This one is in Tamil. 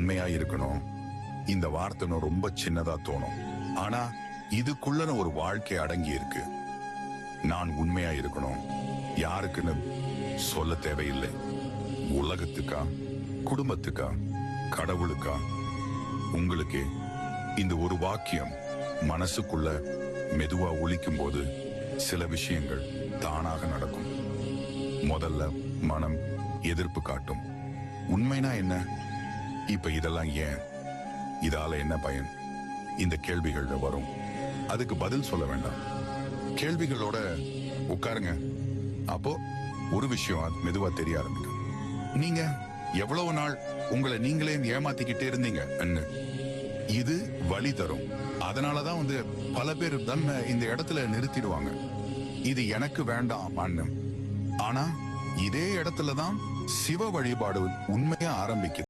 உண்மையா இருக்கணும். இந்த வார்த்தை ரொம்ப சின்னதா தோணும். ஆனா இதுக்குள்ள ஒரு வாழ்க்கை அடங்கி இருக்கு. நான் உண்மையா இருக்கணும். யாருக்குன்னு சொல்ல தேவையில்லை. உலகத்துக்கா, குடும்பத்துக்கா, கடவுளுக்கா, உங்களுக்கே. இந்த ஒரு வாக்கியம் மனசுக்குள்ள மெதுவா ஒலிக்கும் போது சில விஷயங்கள் தானாக நடக்கும். முதல்ல மனம் எதிர்ப்பு காட்டும். உண்மைனா என்ன? இப்ப இதெல்லாம் ஏன்? இதால என்ன பயன்? இந்த கேள்விகள் வரும். அதுக்கு பதில் சொல்ல வேண்டாம். கேள்விகளோட உட்காருங்க. அப்போ ஒரு விஷயம் மெதுவா தெரிய ஆரம்பிக்கும். நீங்க எவ்வளவு நாள் உங்களை நீங்களே ஏமாத்திக்கிட்டே இருந்தீங்க. இது வழி தரும். அதனாலதான் பல பேர் தன்னை இந்த இடத்துல நிறுத்திடுவாங்க. இது எனக்கு வேண்டாம். ஆனா இதே இடத்துலதான் சிவ வழிபாடு உண்மையா ஆரம்பிக்குது.